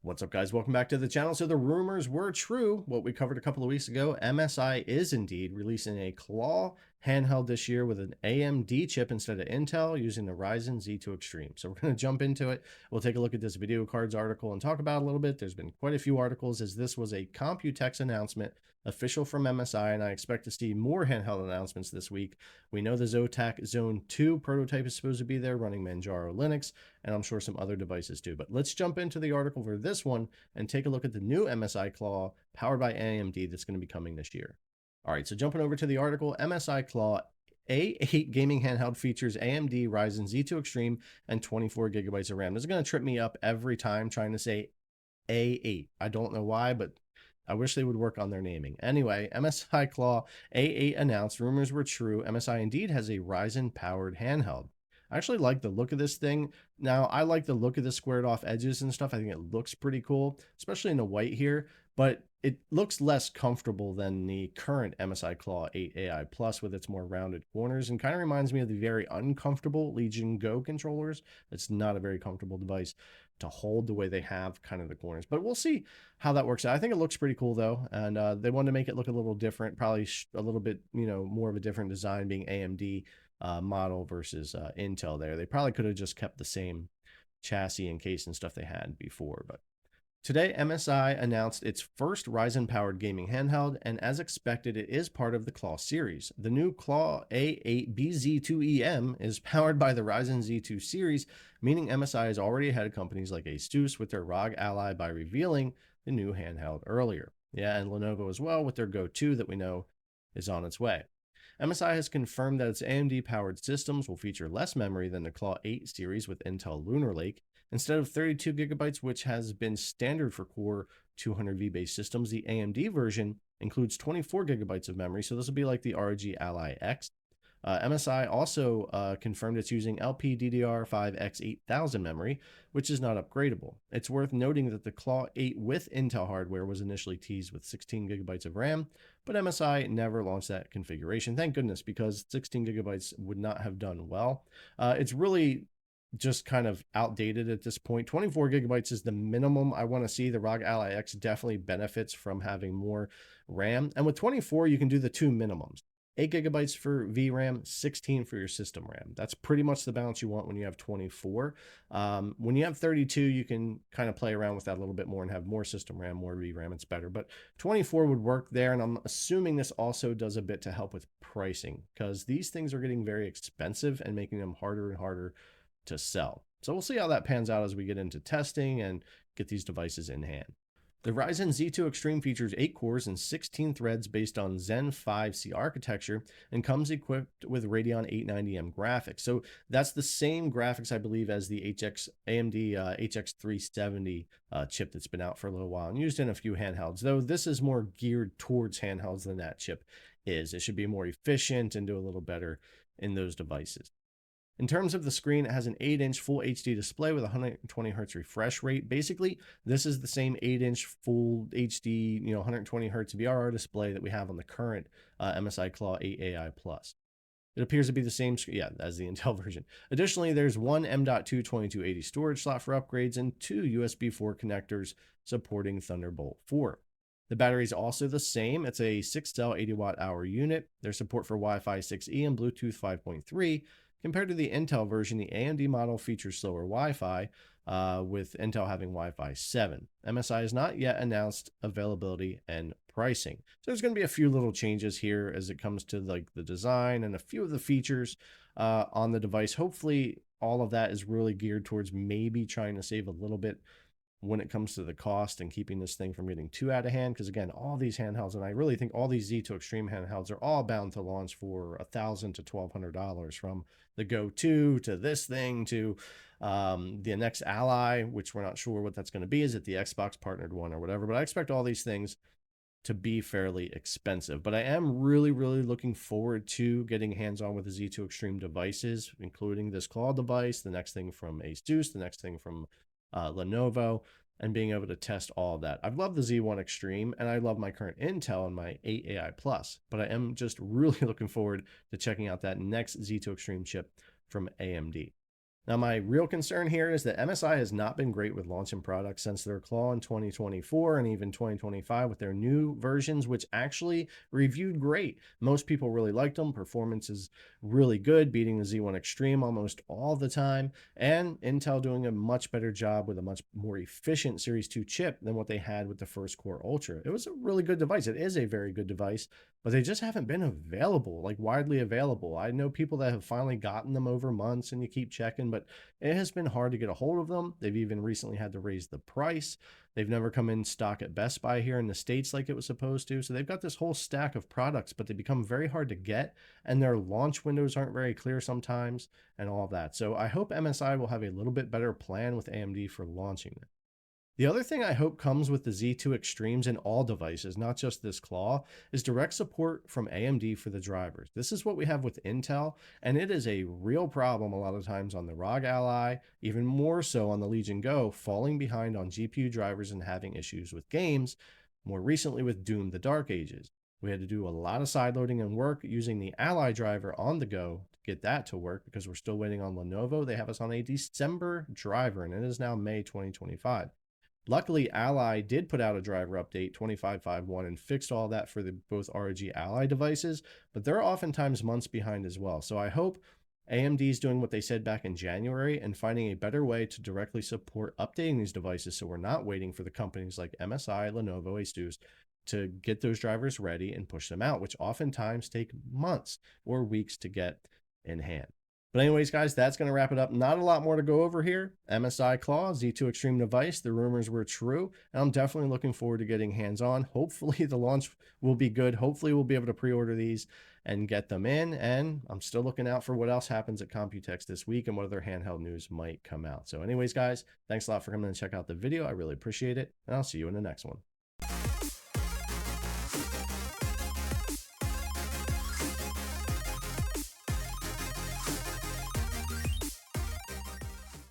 What's up, guys? Welcome back to the channel. So the rumors were true. What we covered a couple of weeks ago, MSI is indeed releasing a Claw handheld this year with an AMD chip instead of Intel using the Ryzen Z2 Extreme. So we're going to jump into it. We'll take a look at this video cards article and talk about it a little bit. There's been quite a few articles as this was a Computex announcement official from MSI, and I expect to see more handheld announcements this week. We know the Zotac Zone 2 prototype is supposed to be there running Manjaro Linux, and I'm sure some other devices too. But let's jump into the article for this one and take a look at the new MSI Claw powered by AMD that's going to be coming this year. All right, so jumping over to the article, MSI Claw A8 gaming handheld features AMD Ryzen Z2 Extreme and 24 gigabytes of RAM. This is going to trip me up every time trying to say A8. I don't know why, but I wish they would work on their naming. Anyway, MSI Claw A8 announced, rumors were true, MSI indeed has a Ryzen-powered handheld. I actually like the look of this thing. Now, I like the look of the squared off edges and stuff. I think it looks pretty cool, especially in the white here, but it looks less comfortable than the current MSI Claw 8 AI Plus with its more rounded corners, and kind of reminds me of the very uncomfortable Legion Go controllers. It's not a very comfortable device to hold the way they have kind of the corners, but we'll see how that works out. I think it looks pretty cool though, and they wanted to make it look a little different, probably a little bit, more of a different design, being AMD model versus Intel there. They probably could have just kept the same chassis and case and stuff they had before. But today, MSI announced its first Ryzen-powered gaming handheld, and as expected, it is part of the Claw series. The new Claw A8BZ2EM is powered by the Ryzen Z2 series, meaning MSI is already ahead of companies like ASUS with their ROG Ally by revealing the new handheld earlier. Yeah, and Lenovo as well with their Go 2 that we know is on its way. MSI has confirmed that its AMD-powered systems will feature less memory than the Claw 8 series with Intel Lunar Lake. Instead of 32 gigabytes, which has been standard for Core 200V-based systems, the AMD version includes 24 gigabytes of memory, so this will be like the ROG Ally X. MSI also confirmed it's using LPDDR5X 8000 memory, which is not upgradable. It's worth noting that the Claw 8 with Intel hardware was initially teased with 16 gigabytes of RAM, but MSI never launched that configuration. Thank goodness, because 16 gigabytes would not have done well. It's really just kind of outdated at this point. 24 gigabytes is the minimum I want to see. The ROG Ally X definitely benefits from having more RAM. And with 24, you can do the two minimums. 8 gigabytes for VRAM, 16 for your system RAM. That's pretty much the balance you want when you have 24. When you have 32, you can kind of play around with that a little bit more and have more system RAM, more VRAM. It's better. But 24 would work there, and I'm assuming this also does a bit to help with pricing, because these things are getting very expensive and making them harder and harder to sell. So we'll see how that pans out as we get into testing and get these devices in hand. The Ryzen Z2 Extreme features 8 cores and 16 threads based on Zen 5C architecture and comes equipped with Radeon 890M graphics. So that's the same graphics, I believe, as the AMD HX370 chip that's been out for a little while and used in a few handhelds, though this is more geared towards handhelds than that chip is. It should be more efficient and do a little better in those devices. In terms of the screen, it has an 8-inch Full HD display with 120 Hz refresh rate. Basically, this is the same 8-inch Full HD, 120 Hz VRR display that we have on the current MSI Claw 8 AI Plus. It appears to be the same, as the Intel version. Additionally, there's one M.2 2280 storage slot for upgrades and 2 USB 4 connectors supporting Thunderbolt 4. The battery is also the same. It's a 6-cell 80 watt-hour unit. There's support for Wi-Fi 6E and Bluetooth 5.3. Compared to the Intel version, the AMD model features slower Wi-Fi, with Intel having Wi-Fi 7. MSI has not yet announced availability and pricing. So there's going to be a few little changes here as it comes to like the design and a few of the features on the device. Hopefully all of that is really geared towards maybe trying to save a little bit when it comes to the cost and keeping this thing from getting too out of hand. Because again, all these handhelds, and I really think all these Z2 Extreme handhelds are all bound to launch for $1,000 to $1,200, from the Go 2 to this thing to the next Ally, which we're not sure what that's going to be. Is it the Xbox partnered one or whatever? But I expect all these things to be fairly expensive. But I am really, really looking forward to getting hands-on with the Z2 Extreme devices, including this Claw device, the next thing from ASUS, the next thing from Lenovo, and being able to test all of that. I've loved the Z1 Extreme, and I love my current Intel and my 8 AI Plus, but I am just really looking forward to checking out that next Z2 Extreme chip from AMD. Now, my real concern here is that MSI has not been great with launching products since their Claw in 2024 and even 2025 with their new versions, which actually reviewed great. Most people really liked them. Performance is really good, beating the Z1 Extreme almost all the time, and Intel doing a much better job with a much more efficient Series 2 chip than what they had with the first Core Ultra. It was a really good device. It is a very good device, but they just haven't been available, like widely available. I know people that have finally gotten them over months and you keep checking, but it has been hard to get a hold of them. They've even recently had to raise the price. They've never come in stock at Best Buy here in the States like it was supposed to. So they've got this whole stack of products, but they become very hard to get, and their launch windows aren't very clear sometimes and all of that. So I hope MSI will have a little bit better plan with AMD for launching it. The other thing I hope comes with the Z2 Extremes in all devices, not just this Claw, is direct support from AMD for the drivers. This is what we have with Intel, and it is a real problem a lot of times on the ROG Ally, even more so on the Legion Go, falling behind on GPU drivers and having issues with games, more recently with Doom: The Dark Ages. We had to do a lot of sideloading and work using the Ally driver on the Go to get that to work because we're still waiting on Lenovo. They have us on a December driver, and it is now May 2025. Luckily, Ally did put out a driver update 25.5.1 and fixed all that for the both ROG Ally devices, but they're oftentimes months behind as well. So I hope AMD is doing what they said back in January and finding a better way to directly support updating these devices so we're not waiting for the companies like MSI, Lenovo, ASUS to get those drivers ready and push them out, which oftentimes take months or weeks to get in hand. But anyways, guys, that's going to wrap it up. Not a lot more to go over here. MSI Claw, Z2 Extreme device. The rumors were true, and I'm definitely looking forward to getting hands-on. Hopefully the launch will be good. Hopefully we'll be able to pre-order these and get them in, and I'm still looking out for what else happens at Computex this week and what other handheld news might come out. So anyways, guys, thanks a lot for coming and check out the video. I really appreciate it, and I'll see you in the next one.